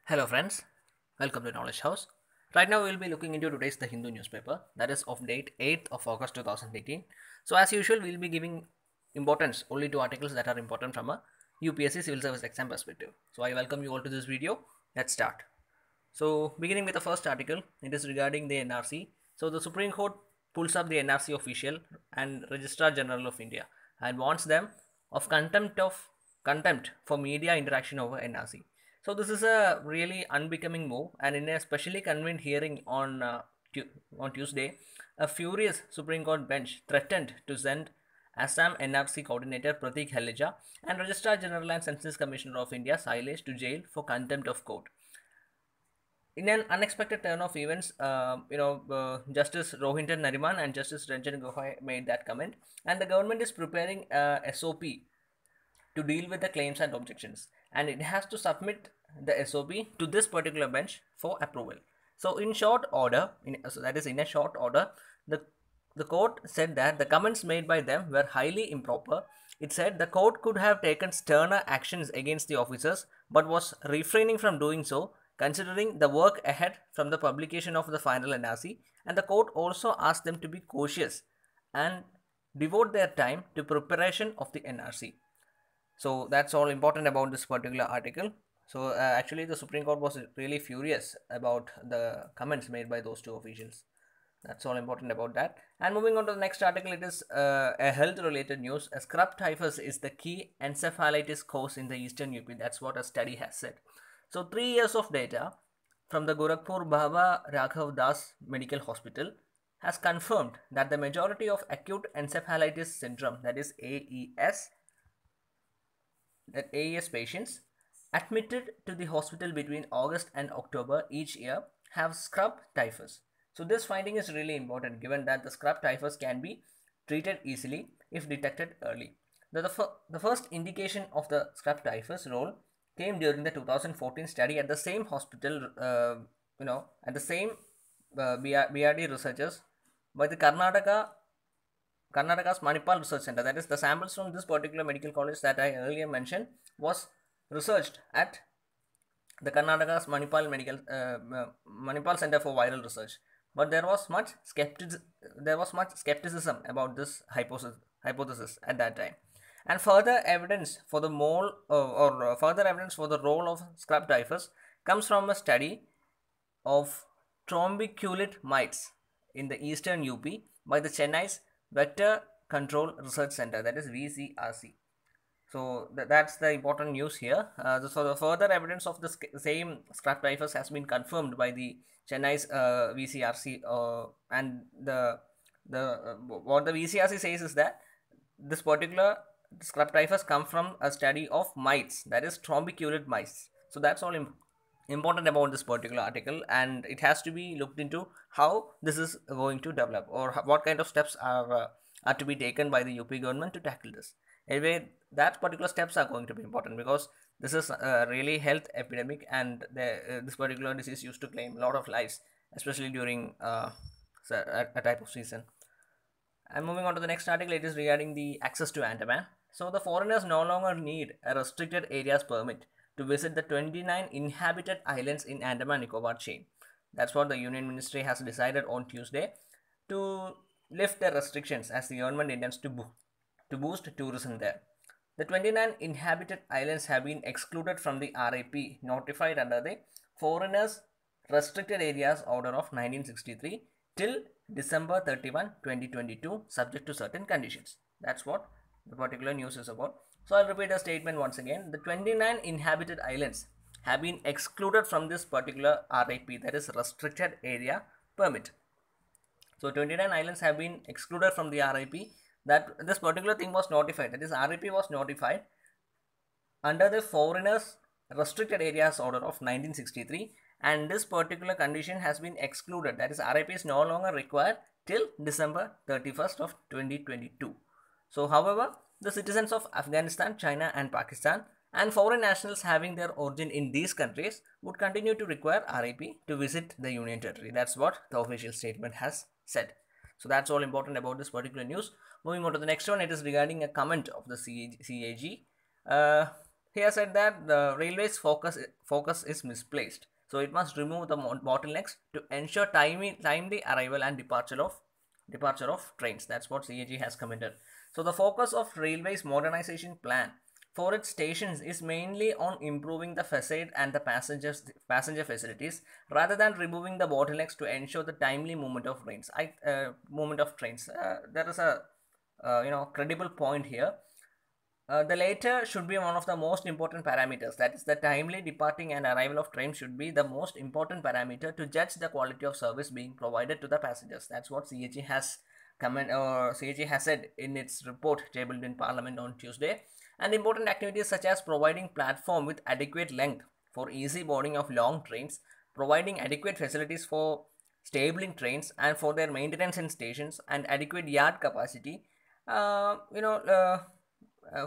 Hello friends, welcome to Knowledge House. Right now we will be looking into today's The Hindu newspaper that is of date 8th of August 2018. So as usual we will be giving importance only to articles that are important from a UPSC civil service exam perspective. So I welcome you all to this video. Let's start. So beginning with the first article, it is regarding the NRC. So the Supreme Court pulls up the NRC official and Registrar General of India and warns them of contempt for media interaction over NRC. So this is a really unbecoming move, and in a specially convened hearing on Tuesday, a furious Supreme Court bench threatened to send Assam NRC coordinator Pratik Halija and Registrar General and Census Commissioner of India Sailesh to jail for contempt of court. In an unexpected turn of events, Justice Rohinton Nariman and Justice Ranjan Gogoi made that comment, and the government is preparing a SOP to deal with the claims and objections, and it has to submit the SOP to this particular bench for approval. So, in short order, in a short order, the the court said that the comments made by them were highly improper. It said the court could have taken sterner actions against the officers but was refraining from doing so considering the work ahead from the publication of the final NRC, and the court also asked them to be cautious and devote their time to preparation of the NRC. So that's all important about this particular article. So actually the Supreme Court was really furious about the comments made by those two officials. That's all important about that. And moving on to the next article, it is a health related news. A scrub typhus is the key encephalitis cause in the eastern UP. That's what a study has said. So 3 years of data from the Gorakhpur Baba Raghav Das Medical Hospital has confirmed that the majority of acute encephalitis syndrome, that is AES patients admitted to the hospital between August and October each year have scrub typhus. So this finding is really important given that the scrub typhus can be treated easily if detected early. The first indication of the scrub typhus role came during the 2014 study at the same hospital, at the same BRD researchers by the Karnataka's Manipal Research Center. That is, the samples from this particular medical college that I earlier mentioned was researched at the Karnataka's Manipal Center for Viral Research. But there was much skepticism about this hypothesis at that time. And further evidence for the further evidence for the role of scrub typhus comes from a study of trombiculate mites in the eastern UP by the Chennai's Vector Control Research Center, that is VCRC. So that's the important news here. So the further evidence of the same scrub typhus has been confirmed by the Chennai's VCRC, and what the VCRC says is that this particular scrub typhus come from a study of mites, that is trombiculate mites. So that's all important about this particular article, and it has to be looked into how this is going to develop or what kind of steps are to be taken by the UP government to tackle this. Anyway, that particular steps are going to be important because this is a really health epidemic, and this particular disease used to claim a lot of lives, especially during a type of season. And moving on to the next article, it is regarding the access to Andaman. So the foreigners no longer need a restricted areas permit to visit the 29 inhabited islands in Andaman Nicobar chain. That's what the Union Ministry has decided on Tuesday to lift the restrictions as the government intends to boost tourism there. The 29 inhabited islands have been excluded from the RIP notified under the Foreigners Restricted Areas Order of 1963 till December 31, 2022, subject to certain conditions. That's what the particular news is about. So I'll repeat the statement once again. The 29 inhabited islands have been excluded from this particular RIP, that is Restricted Area Permit. So 29 islands have been excluded from the RIP. That this particular thing was notified, that is RIP was notified under the Foreigners Restricted Areas Order of 1963, and this particular condition has been excluded, that is RIP is no longer required till December 31st of 2022. So however, the citizens of Afghanistan, China and Pakistan and foreign nationals having their origin in these countries would continue to require RIP to visit the Union Territory. That's what the official statement has said. So that's all important about this particular news. Moving on to the next one, it is regarding a comment of the CAG. he has said that the railway's focus is misplaced. So it must remove the bottlenecks to ensure timely arrival and departure of trains. That's what CAG has commented. So the focus of railways modernization plan for its stations is mainly on improving the facade and the passenger facilities rather than removing the bottlenecks to ensure the timely movement of trains. There is a credible point here. The latter should be one of the most important parameters. That is, the timely departing and arrival of trains should be the most important parameter to judge the quality of service being provided to the passengers. That's what CAG has said in its report tabled in Parliament on Tuesday. And important activities such as providing platform with adequate length for easy boarding of long trains, providing adequate facilities for stabling trains and for their maintenance in stations, and adequate yard capacity. Uh, you know. Uh,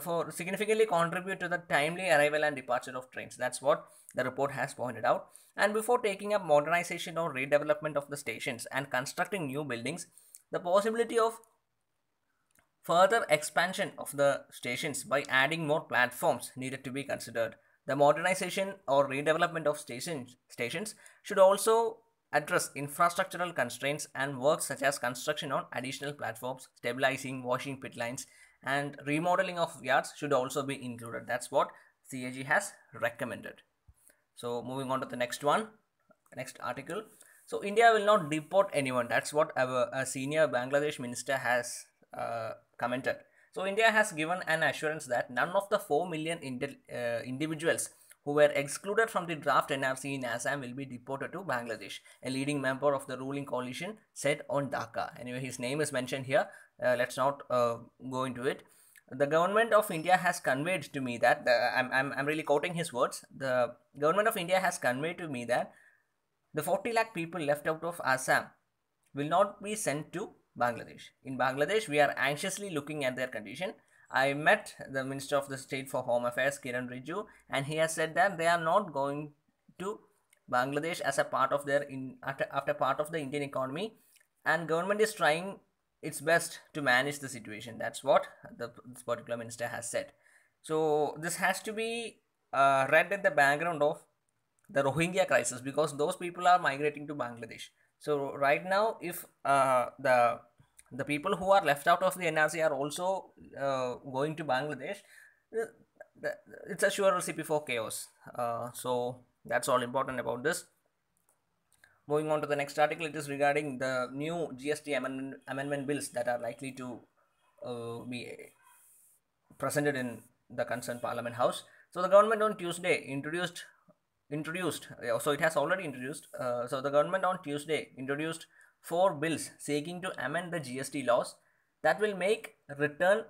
for significantly contribute to the timely arrival and departure of trains. That's what the report has pointed out. And before taking up modernization or redevelopment of the stations and constructing new buildings, the possibility of further expansion of the stations by adding more platforms needed to be considered. The modernization or redevelopment of stations should also address infrastructural constraints, and works such as construction on additional platforms, stabilizing washing pit lines, and remodeling of yards should also be included. That's what CAG has recommended. So moving on to the next article. So India will not deport anyone. That's what a senior Bangladesh minister has commented. So India has given an assurance that none of the 4 million individuals who were excluded from the draft NRC in Assam will be deported to Bangladesh. A leading member of the ruling coalition said on Dhaka. Anyway, his name is mentioned here. Let's not go into it. The government of India has conveyed to me that I'm really quoting his words. The government of India has conveyed to me that the 40 lakh people left out of Assam will not be sent to Bangladesh. In Bangladesh, we are anxiously looking at their condition. I met the Minister of the State for Home Affairs, Kiran Rijiju, and he has said that they are not going to Bangladesh as a part of after part of the Indian economy, and government is trying its best to manage the situation. That's what this particular minister has said. So this has to be read in the background of the Rohingya crisis, because those people are migrating to Bangladesh. So right now, if the people who are left out of the NRC are also going to Bangladesh, uh, it's a sure recipe for chaos. So that's all important about this. Moving on to the next article, it is regarding the new GST amendment bills that are likely to be presented in the concerned Parliament House. So the government on Tuesday so it has already introduced. So the government on Tuesday introduced 4 bills seeking to amend the GST laws that will make return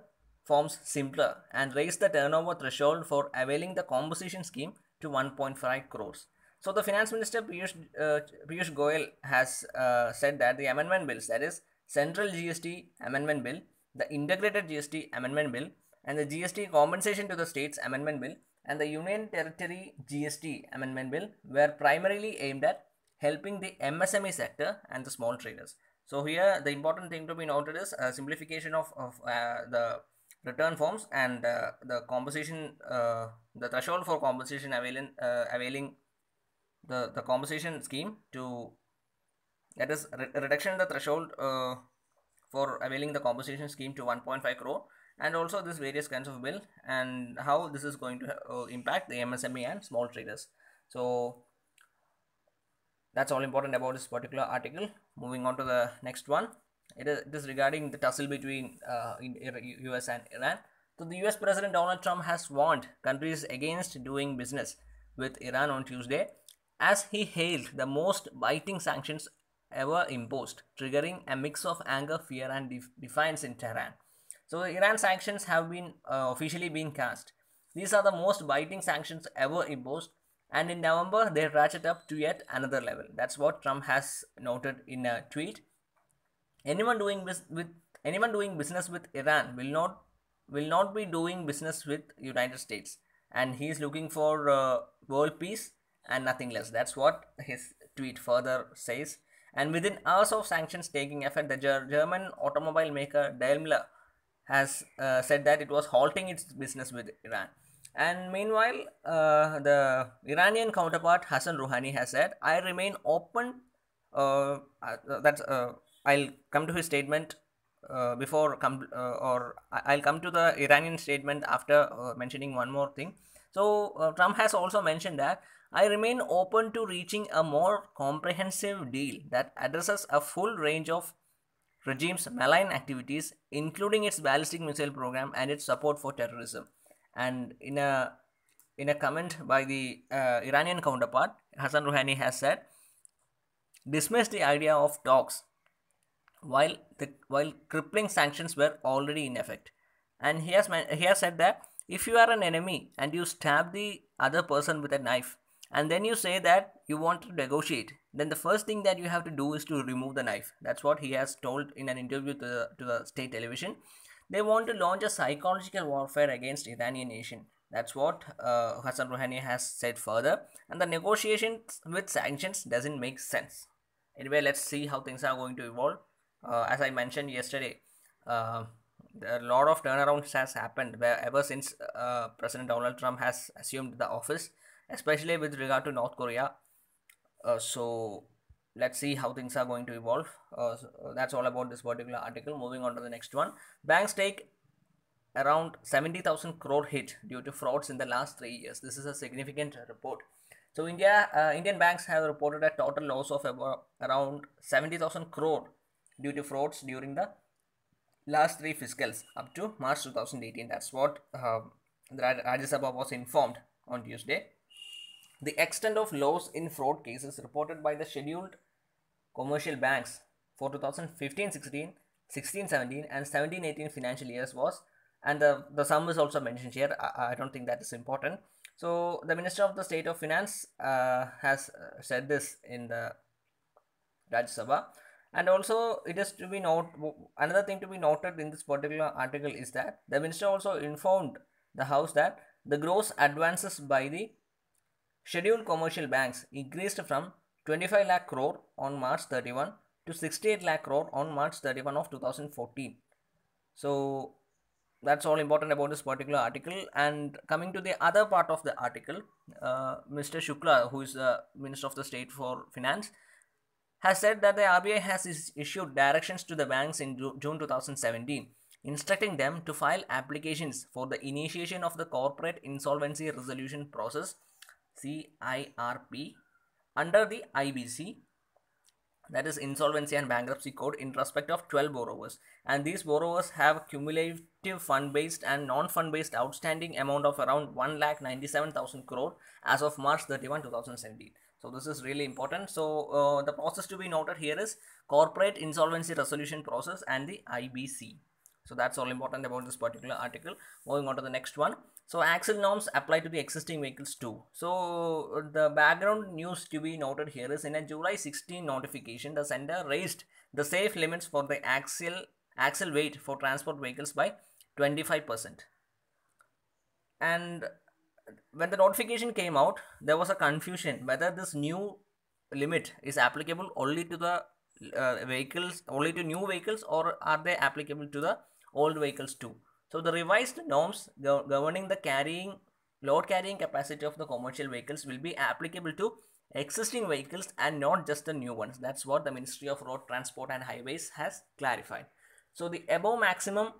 forms simpler and raise the turnover threshold for availing the composition scheme to 1.5 crores. So the Finance Minister Piyush Goyal has said that the amendment bills, that is Central GST Amendment Bill, the Integrated GST Amendment Bill, and the GST Compensation to the States Amendment Bill, and the Union Territory GST Amendment Bill were primarily aimed at helping the MSME sector and the small traders. So here the important thing to be noted is simplification of the return forms, and the composition, the threshold for compensation availing the compensation scheme to, that is reduction in the threshold for availing the compensation scheme to 1.5 crore, and also this various kinds of bill and how this is going to impact the MSME and small traders. So that's all important about this particular article. Moving on to the next one, it is regarding the tussle between US and Iran. So the US President Donald Trump has warned countries against doing business with Iran on Tuesday, as he hailed the most biting sanctions ever imposed, triggering a mix of anger, fear, and defiance in Tehran. So the Iran sanctions have been officially been cast. These are the most biting sanctions ever imposed, and in November they ratchet up to yet another level. That's what Trump has noted in a tweet. Anyone doing business with Iran will not be doing business with United States, and he is looking for world peace and nothing less. That's what his tweet further says. And within hours of sanctions taking effect, the German automobile maker Daimler has said that it was halting its business with Iran. And meanwhile, the Iranian counterpart Hassan Rouhani has said, "I remain open." That's I'll come to his statement I'll come to the Iranian statement after mentioning one more thing. So Trump has also mentioned that I remain open to reaching a more comprehensive deal that addresses a full range of regime's malign activities, including its ballistic missile program and its support for terrorism. And in a comment by the Iranian counterpart, Hassan Rouhani has said, dismissed the idea of talks while crippling sanctions were already in effect. And he has said that if you are an enemy and you stab the other person with a knife, and then you say that you want to negotiate, then the first thing that you have to do is to remove the knife. That's what he has told in an interview to the state television. They want to launch a psychological warfare against Iranian nation. That's what Hassan Rouhani has said further. And the negotiations with sanctions doesn't make sense. Anyway, let's see how things are going to evolve. As I mentioned yesterday, a lot of turnarounds has happened ever since President Donald Trump has assumed the office, especially with regard to North Korea. So let's see how things are going to evolve. That's all about this particular article. Moving on to the next one. Banks take around 70,000 crore hit due to frauds in the last 3 years. This is a significant report. So Indian banks have reported a total loss of around 70,000 crore due to frauds during the last 3 fiscals up to March 2018. That's what the Rajya Sabha was informed on Tuesday. The extent of loss in fraud cases reported by the scheduled commercial banks for 2015-16, 16-17 and 17-18 financial years was, and the sum is also mentioned here. I don't think that is important. So the Minister of the State of Finance has said this in the Rajya Sabha. And also it is to be another thing to be noted in this particular article is that the minister also informed the House that the gross advances by the scheduled commercial banks increased from 25 lakh crore on March 31 to 68 lakh crore on March 31 of 2014. So that's all important about this particular article. And coming to the other part of the article, Mr. Shukla, who is the Minister of the State for Finance, has said that the RBI has issued directions to the banks in June 2017, instructing them to file applications for the initiation of the Corporate Insolvency Resolution Process (CIRP) under the IBC, that is Insolvency and Bankruptcy Code, in respect of 12 borrowers. And these borrowers have cumulative fund-based and non-fund-based outstanding amount of around 1,97,000 crore as of March 31, 2017. So this is really important. So the process to be noted here is Corporate Insolvency Resolution Process and the IBC. So that's all important about this particular article. Moving on to the next one. So axle norms apply to the existing vehicles too. So the background news to be noted here is in a July 16 notification, the center raised the safe limits for the axle weight for transport vehicles by 25%. And when the notification came out, there was a confusion whether this new limit is applicable only to the vehicles, only to new vehicles, or are they applicable to the old vehicles too. So the revised norms governing the load carrying capacity of the commercial vehicles will be applicable to existing vehicles and not just the new ones. That's what the Ministry of Road Transport and Highways has clarified. So the above maximum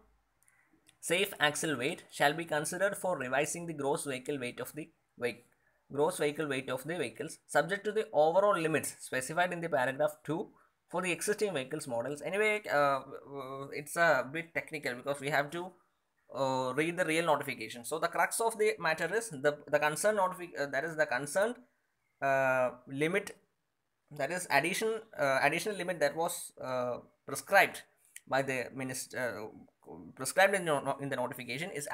safe axle weight shall be considered for revising the gross vehicle weight of the vehicles, subject to the overall limits specified in the paragraph 2 for the existing vehicles models. Anyway, it's a bit technical because we have to read the real notification. So the crux of the matter is the concerned concerned limit, that is additional limit that was prescribed by the minister, prescribed in the notification, is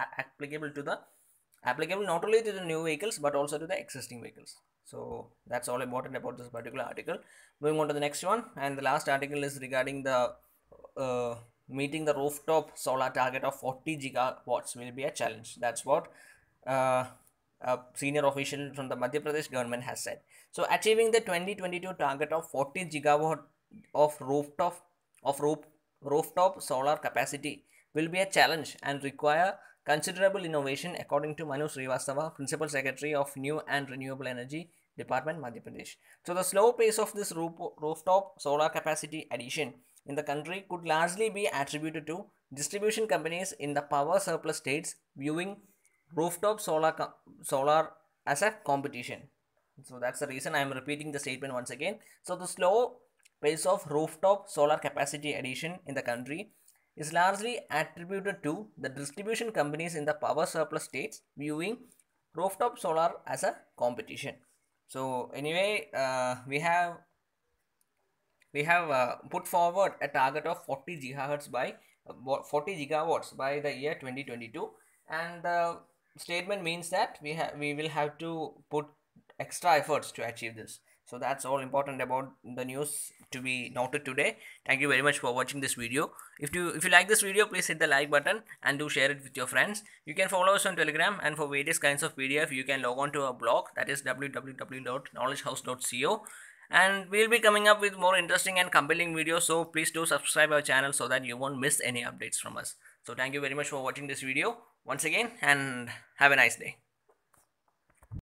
applicable not only to the new vehicles but also to the existing vehicles. So that's all important about this particular article. Moving on to the next one, and the last article is regarding the meeting the rooftop solar target of 40 gigawatts will be a challenge. That's what a senior official from the Madhya Pradesh government has said. So achieving the 2022 target of 40 gigawatt of rooftop solar capacity will be a challenge and require considerable innovation, according to Manu Srivastava, Principal Secretary of New and Renewable Energy Department, Madhya Pradesh. So the slow pace of this rooftop solar capacity addition in the country could largely be attributed to distribution companies in the power surplus states viewing rooftop solar as a competition. So that's the reason I am repeating the statement once again. So the slow pace of rooftop solar capacity addition in the country is largely attributed to the distribution companies in the power surplus states viewing rooftop solar as a competition. So anyway, we have put forward a target of 40 gigahertz by 40 gigawatts by the year 2022, and the statement means that we will have to put extra efforts to achieve this. So that's all important about the news to be noted today. Thank you very much for watching this video. If you like this video, please hit the like button and do share it with your friends. You can follow us on Telegram, and for various kinds of PDF you can log on to our blog, that is www.knowledgehouse.co, and we'll be coming up with more interesting and compelling videos. So please do subscribe our channel so that you won't miss any updates from us. So thank you very much for watching this video once again, and have a nice day.